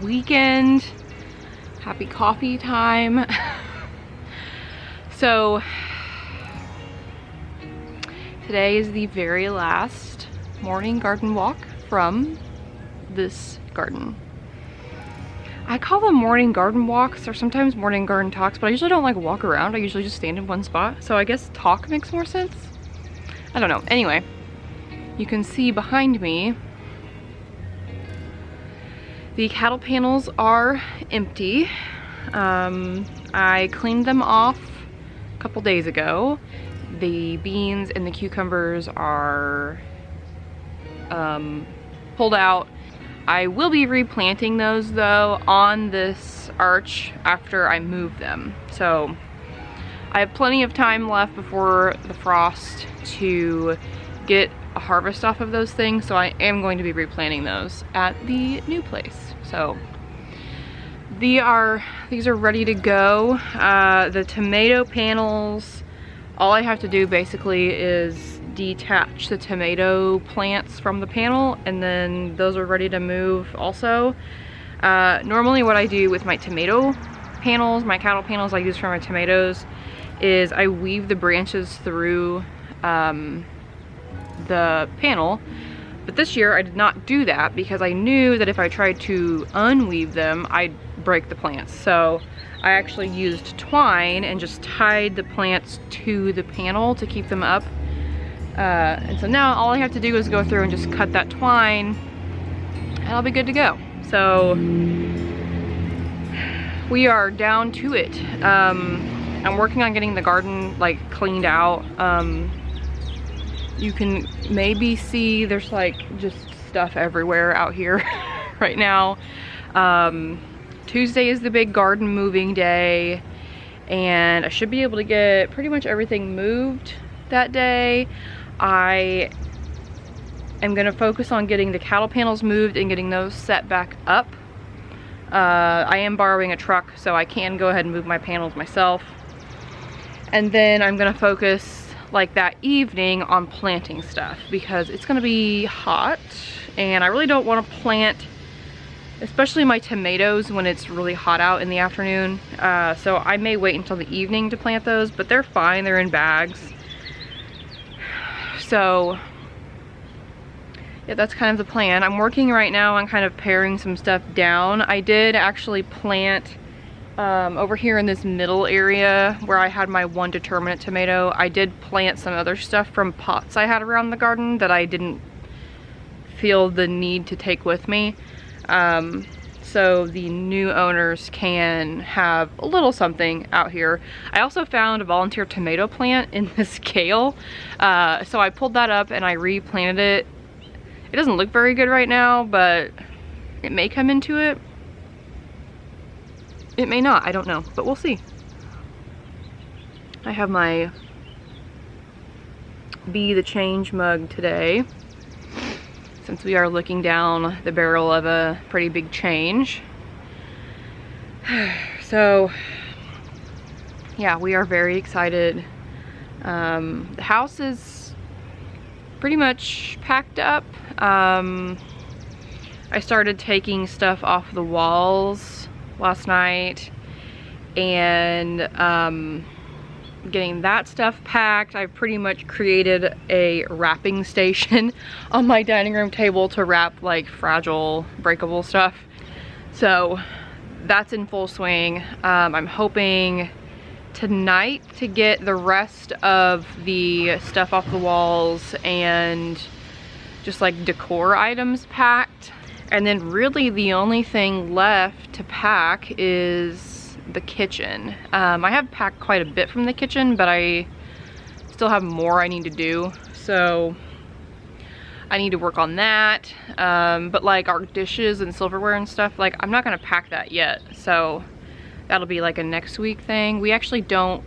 weekend. Happy coffee time. So today is the very last morning garden walk from this garden. I call them morning garden walks or sometimes morning garden talks, but I usually don't like walk around. I usually just stand in one spot. So I guess talk makes more sense. I don't know. Anyway, you can see behind me, the cattle panels are empty. I cleaned them off a couple days ago. The beans and the cucumbers are pulled out. I will be replanting those though on this arch after I move them. So I have plenty of time left before the frost to get a harvest off of those things. So I am going to be replanting those at the new place. So these are ready to go. The tomato panels, all I have to do basically is detach the tomato plants from the panel, and then those are ready to move also. Normally what I do with my tomato panels, my cattle panels I use for my tomatoes, is I weave the branches through the panel. But this year I did not do that because I knew that if I tried to unweave them, I'd break the plants. So I actually used twine and just tied the plants to the panel to keep them up. And so now all I have to do is go through and just cut that twine and I'll be good to go. So we are down to it. I'm working on getting the garden like cleaned out. You can maybe see there's like just stuff everywhere out here right now. Tuesday is the big garden moving day and I should be able to get pretty much everything moved that day. I am gonna focus on getting the cattle panels moved and getting those set back up. I am borrowing a truck, so I can go ahead and move my panels myself. And then I'm gonna focus like that evening on planting stuff because it's gonna be hot and I really don't want to plant, especially my tomatoes, when it's really hot out in the afternoon. So I may wait until the evening to plant those, but they're fine, they're in bags. So yeah, that's kind of the plan. I'm working right now on kind of paring some stuff down. I did actually plant over here in this middle area where I had my one determinate tomato. I did plant some other stuff from pots I had around the garden that I didn't feel the need to take with me. So the new owners can have a little something out here. I also found a volunteer tomato plant in this kale. So I pulled that up and I replanted it. It doesn't look very good right now, but it may come into it. It may not, I don't know, but we'll see. I have my Be the Change mug today, since we are looking down the barrel of a pretty big change. So yeah, we are very excited. The house is pretty much packed up. I started taking stuff off the walls last night and getting that stuff packed. I pretty much created a wrapping station on my dining room table to wrap like fragile, breakable stuff. So that's in full swing. I'm hoping tonight to get the rest of the stuff off the walls and just like decor items packed. And then really the only thing left to pack is the kitchen. I have packed quite a bit from the kitchen, but I still have more I need to do. So I need to work on that. But like our dishes and silverware and stuff, like I'm not gonna pack that yet. So that'll be like a next week thing. We actually don't,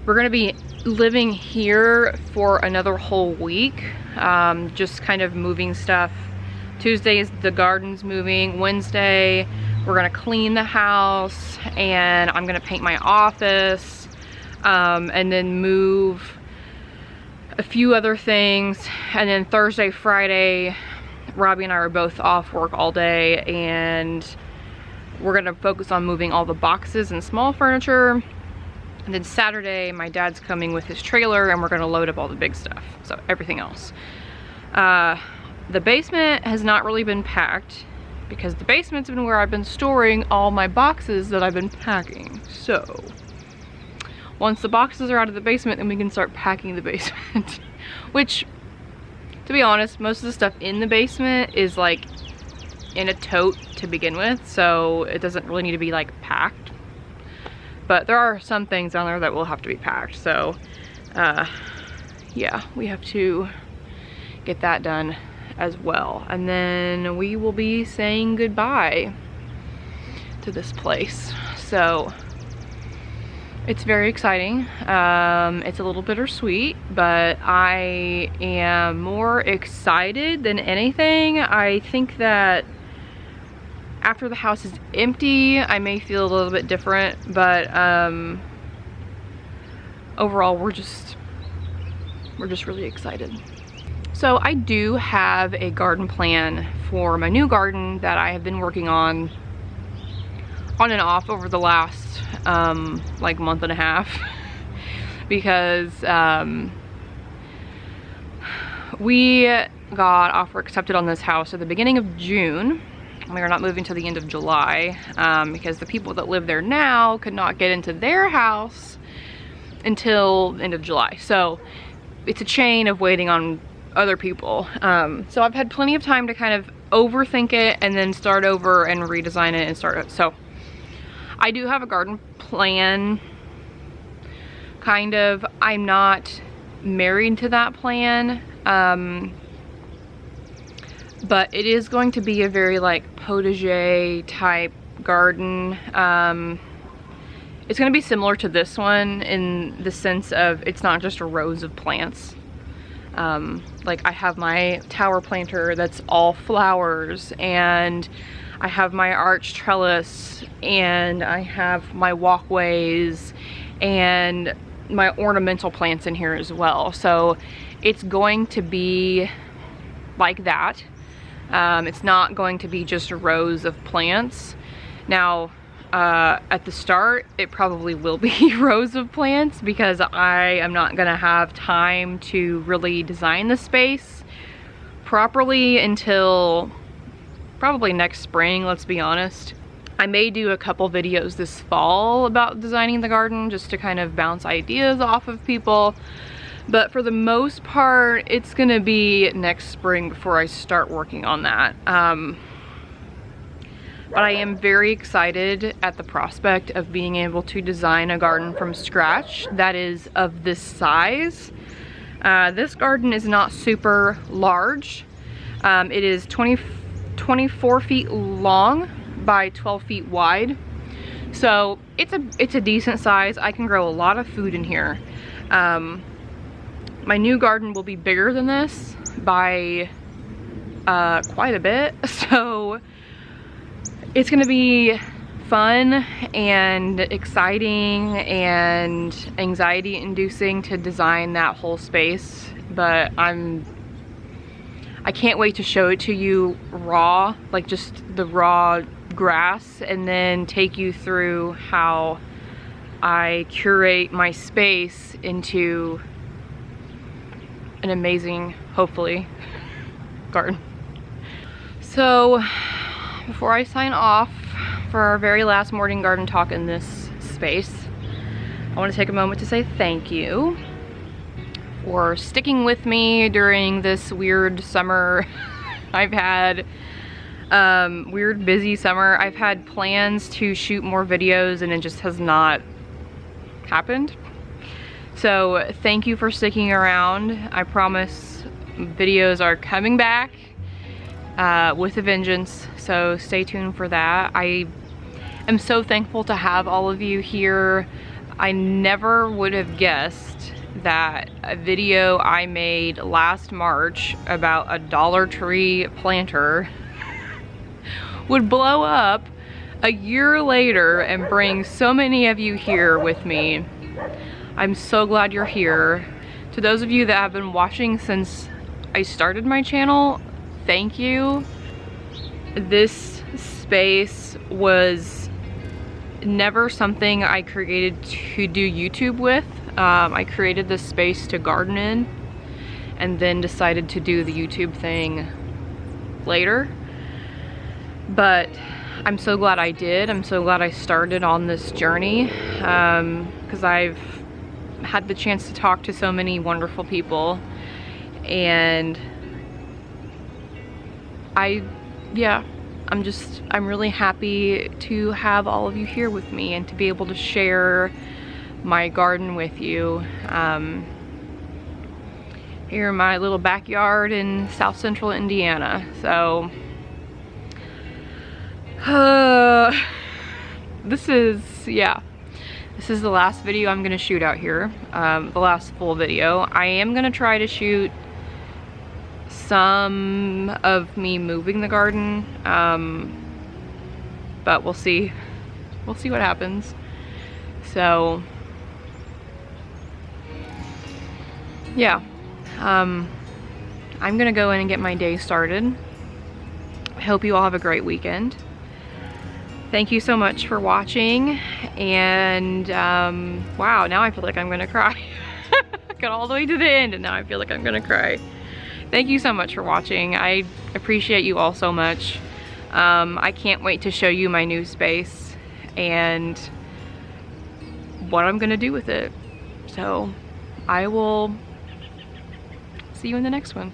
we're gonna be living here for another whole week. Just kind of moving stuff. Tuesday is the garden's moving. Wednesday, we're gonna clean the house and I'm gonna paint my office, and then move a few other things. And then Thursday, Friday, Robbie and I are both off work all day and we're gonna focus on moving all the boxes and small furniture. And then Saturday, my dad's coming with his trailer and we're gonna load up all the big stuff. So everything else. The basement has not really been packed because the basement's been where I've been storing all my boxes that I've been packing. So once the boxes are out of the basement, then we can start packing the basement. Which, to be honest, most of the stuff in the basement is like in a tote to begin with, so it doesn't really need to be like packed. But there are some things down there that will have to be packed. So yeah, we have to get that done as well. And then we will be saying goodbye to this place. So it's very exciting. It's a little bittersweet, but I am more excited than anything. I think that after the house is empty, I may feel a little bit different, but overall we're just really excited. So I do have a garden plan for my new garden that I have been working on and off over the last like month and a half because we got offer accepted on this house at the beginning of June. We are not moving till the end of July because the people that live there now could not get into their house until the end of July. So it's a chain of waiting on other people. So I've had plenty of time to kind of overthink it and then start over and redesign it and start it. So I do have a garden plan, kind of. I'm not married to that plan, but it is going to be a very like potager type garden. It's going to be similar to this one in the sense of it's not just rows of plants. Like I have my tower planter that's all flowers, and I have my arch trellis, and I have my walkways and my ornamental plants in here as well. So it's going to be like that. It's not going to be just rows of plants. Now, at the start, it probably will be rows of plants because I am not gonna have time to really design the space properly until probably next spring, let's be honest. I may do a couple videos this fall about designing the garden just to kind of bounce ideas off of people. But for the most part, it's gonna be next spring before I start working on that. But I am very excited at the prospect of being able to design a garden from scratch that is of this size. This garden is not super large. It is 24 feet long by 12 feet wide. So it's a decent size. I can grow a lot of food in here. My new garden will be bigger than this by quite a bit. So it's gonna be fun and exciting and anxiety inducing to design that whole space, but I can't wait to show it to you raw, like just the raw grass, and then take you through how I curate my space into an amazing, hopefully, garden. So before I sign off for our very last morning garden talk in this space, I want to take a moment to say thank you for sticking with me during this weird summer. I've had weird busy summer. I've had plans to shoot more videos and it just has not happened. So thank you for sticking around. I promise videos are coming back with a vengeance, so stay tuned for that. I am so thankful to have all of you here. I never would have guessed that a video I made last March about a Dollar Tree planter would blow up a year later and bring so many of you here with me. I'm so glad you're here. To those of you that have been watching since I started my channel, thank you. This space was never something I created to do YouTube with. I created this space to garden in and then decided to do the YouTube thing later. But I'm so glad I did. I'm so glad I started on this journey, because I've had the chance to talk to so many wonderful people, and I'm really happy to have all of you here with me and to be able to share my garden with you. Here in my little backyard in South Central Indiana. So this is the last video I'm gonna shoot out here, the last full video. I am gonna try to shoot some of me moving the garden, but we'll see what happens. So yeah, I'm gonna go in and get my day started. I hope you all have a great weekend. Thank you so much for watching, and wow, now I feel like I'm gonna cry. I got all the way to the end and now I feel like I'm gonna cry. Thank you so much for watching. I appreciate you all so much. I can't wait to show you my new space and what I'm gonna do with it. So I will see you in the next one.